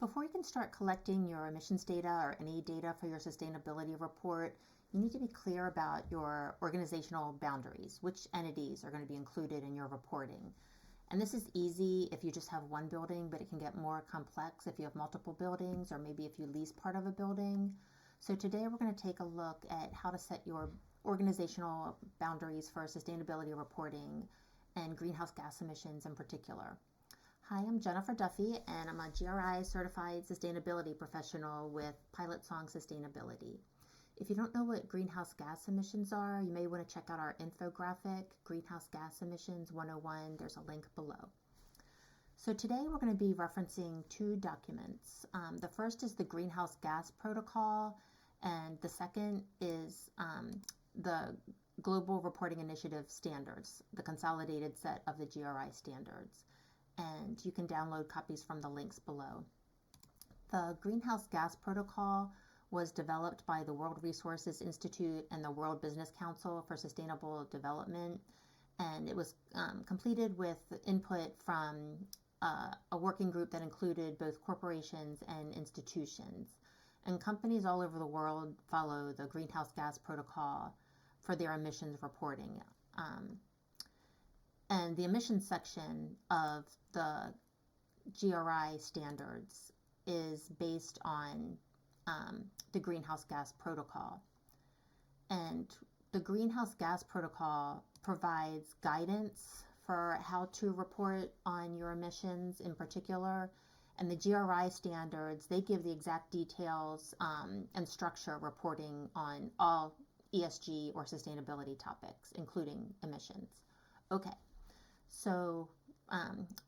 Before you can start collecting your emissions data or any data for your sustainability report, you need to be clear about your organizational boundaries, which entities are going to be included in your reporting. And this is easy if you just have one building, but it can get more complex if you have multiple buildings or maybe if you lease part of a building. So today we're going to take a look at how to set your organizational boundaries for sustainability reporting and greenhouse gas emissions in particular. Hi, I'm Jennifer Duffy, and I'm a GRI certified sustainability professional with PilotSong Sustainability. If you don't know what greenhouse gas emissions are, you may want to check out our infographic, Greenhouse Gas Emissions 101. There's a link below. So today we're going to be referencing two documents. The first is the Greenhouse Gas Protocol, and the second is the Global Reporting Initiative Standards, the consolidated set of the GRI Standards. And you can download copies from the links below. The Greenhouse Gas Protocol was developed by the World Resources Institute and the World Business Council for Sustainable Development, and it was completed with input from a working group that included both corporations and institutions. And companies all over the world follow the Greenhouse Gas Protocol for their emissions reporting. And the emissions section of the GRI standards is based on the Greenhouse Gas Protocol. And the Greenhouse Gas Protocol provides guidance for how to report on your emissions in particular. And the GRI standards, they give the exact details and structure reporting on all ESG or sustainability topics, including emissions. Okay. So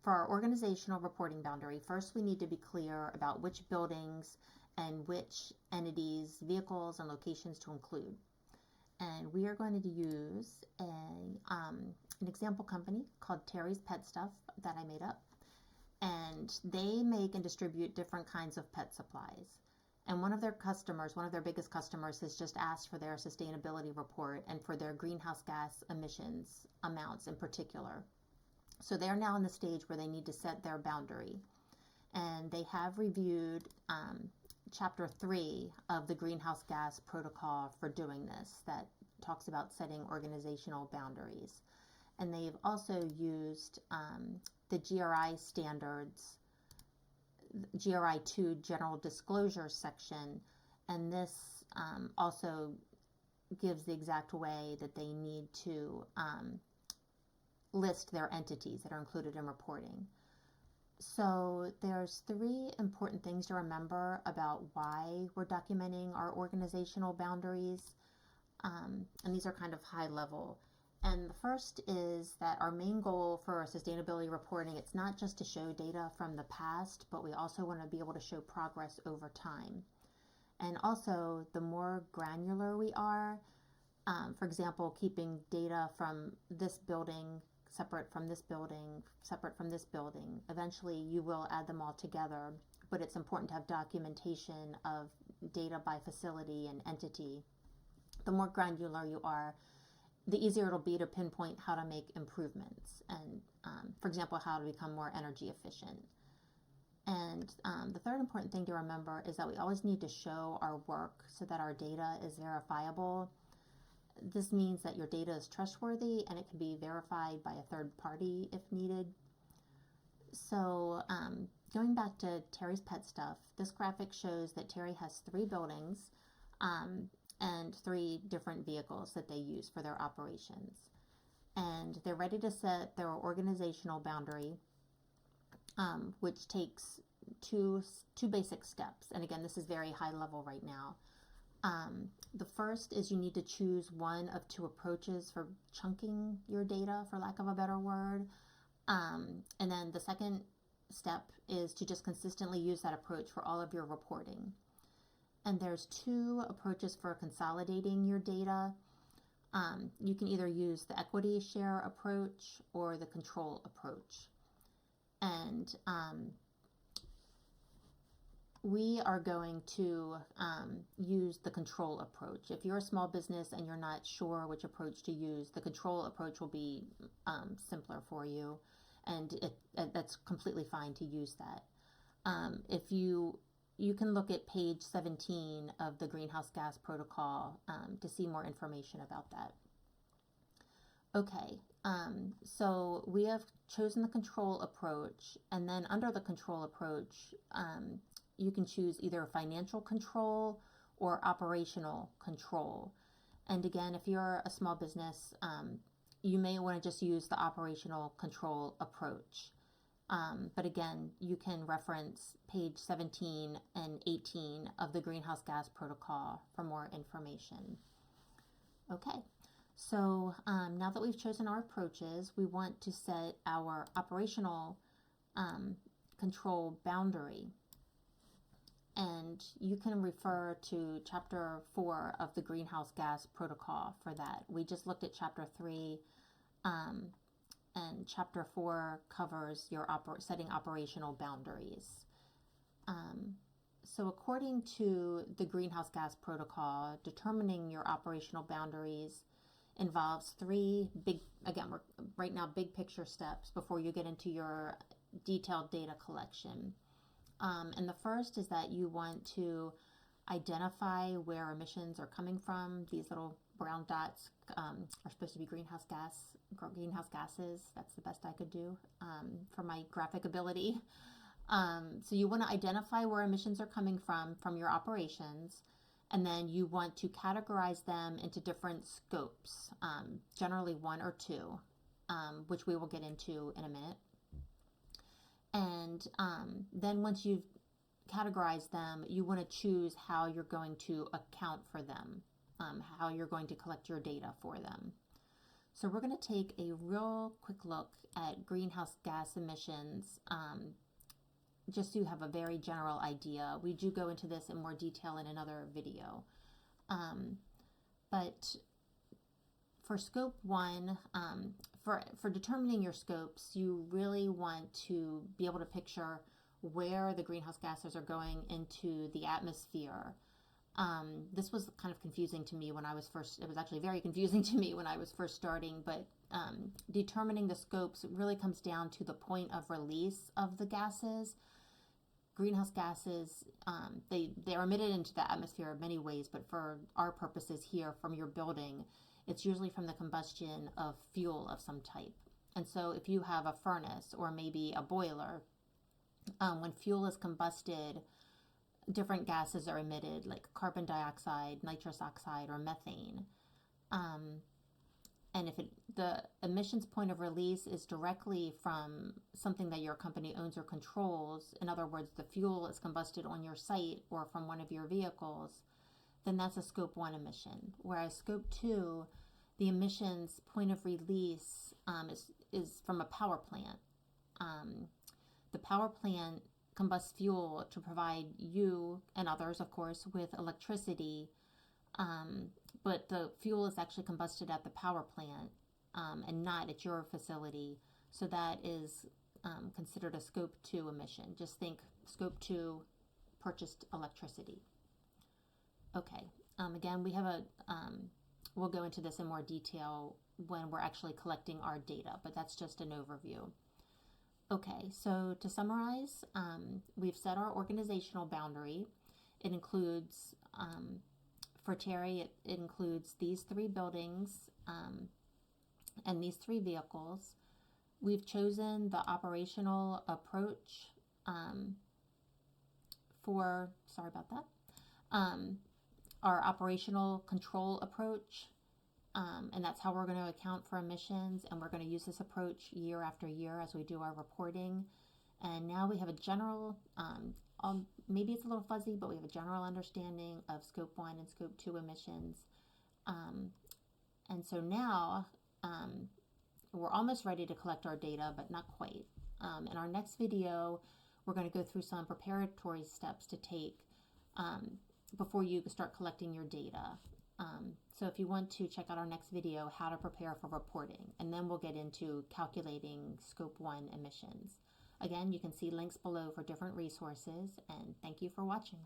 for our organizational reporting boundary, first we need to be clear about which buildings and which entities, vehicles, and locations to include. And we are going to use an example company called Terry's Pet Stuff that I made up. And they make and distribute different kinds of pet supplies. And one of their biggest customers, has just asked for their sustainability report and for their greenhouse gas emissions amounts in particular. So they're now in the stage where they need to set their boundary. And they have reviewed Chapter 3 of the Greenhouse Gas Protocol for doing this, that talks about setting organizational boundaries. And they've also used the GRI Standards, GRI 2 General Disclosure section, and this also gives the exact way that they need to list their entities that are included in reporting. So there's three important things to remember about why we're documenting our organizational boundaries, and these are kind of high level. And the first is that our main goal for sustainability reporting, it's not just to show data from the past, but we also want to be able to show progress over time. And also, the more granular we are, for example, keeping data from this building separate from this building, separate from this building. Eventually, you will add them all together, but it's important to have documentation of data by facility and entity. The more granular you are, the easier it'll be to pinpoint how to make improvements and, for example, how to become more energy efficient. And the third important thing to remember is that we always need to show our work so that our data is verifiable. This means that your data is trustworthy and it can be verified by a third party if needed. So going back to Terry's Pet Stuff, this graphic shows that Terry has 3 buildings and 3 different vehicles that they use for their operations. And they're ready to set their organizational boundary, which takes two basic steps. And again, this is very high level right now. The first is you need to choose one of 2 approaches for chunking your data, for lack of a better word. And then the second step is to just consistently use that approach for all of your reporting. And there's 2 approaches for consolidating your data. You can either use the equity share approach or the control approach. And we are going to use the control approach. If you're a small business and you're not sure which approach to use, the control approach will be simpler for you, and that's completely fine to use that. If you can look at page 17 of the Greenhouse Gas Protocol to see more information about that. Okay, so we have chosen the control approach, and then under the control approach, you can choose either financial control or operational control. And again, if you're a small business, you may want to just use the operational control approach. But again, you can reference page 17 and 18 of the Greenhouse Gas Protocol for more information. Okay, so now that we've chosen our approaches, we want to set our operational control boundary. And you can refer to Chapter 4 of the Greenhouse Gas Protocol for that. We just looked at Chapter 3, and Chapter 4 covers your setting operational boundaries. So according to the Greenhouse Gas Protocol, determining your operational boundaries involves three big, again, we're right now big picture steps before you get into your detailed data collection. And the first is that you want to identify where emissions are coming from. These little brown dots are supposed to be greenhouse gases. That's the best I could do for my graphic ability. So you want to identify where emissions are coming from your operations, and then you want to categorize them into different scopes, generally 1 or 2, which we will get into in a minute. And then once you've categorized them, you want to choose how you're going to account for them, how you're going to collect your data for them. So we're going to take a real quick look at greenhouse gas emissions, just so you have a very general idea. We do go into this in more detail in another video. But for scope 1, for determining your scopes, you really want to be able to picture where the greenhouse gases are going into the atmosphere. This was kind of confusing to me when I was it was actually very confusing to me when I was first starting, but determining the scopes really comes down to the point of release of the gases. Greenhouse gases, they're emitted into the atmosphere in many ways, but for our purposes here from your building, it's usually from the combustion of fuel of some type. And so if you have a furnace or maybe a boiler, when fuel is combusted, different gases are emitted, like carbon dioxide, nitrous oxide, or methane. And if the emissions point of release is directly from something that your company owns or controls, in other words, the fuel is combusted on your site or from one of your vehicles, then that's a scope 1 emission. Whereas scope 2, the emissions point of release is from a power plant. The power plant combusts fuel to provide you and others, of course, with electricity, but the fuel is actually combusted at the power plant and not at your facility. So that is considered a scope 2 emission. Just think scope 2 purchased electricity. Okay, again, we have we'll go into this in more detail when we're actually collecting our data, but that's just an overview. Okay, so to summarize, we've set our organizational boundary. It includes, for Terry, it includes these 3 buildings and these 3 vehicles. We've chosen the operational approach sorry about that, our operational control approach, and that's how we're going to account for emissions, and we're going to use this approach year after year as we do our reporting. And now we have a general, maybe it's a little fuzzy, but we have a general understanding of scope 1 and scope 2 emissions. And so now we're almost ready to collect our data, but not quite. In our next video, we're going to go through some preparatory steps to take before you start collecting your data. So if you want to check out our next video, how to prepare for reporting, and then we'll get into calculating scope 1 emissions. Again, you can see links below for different resources, and thank you for watching.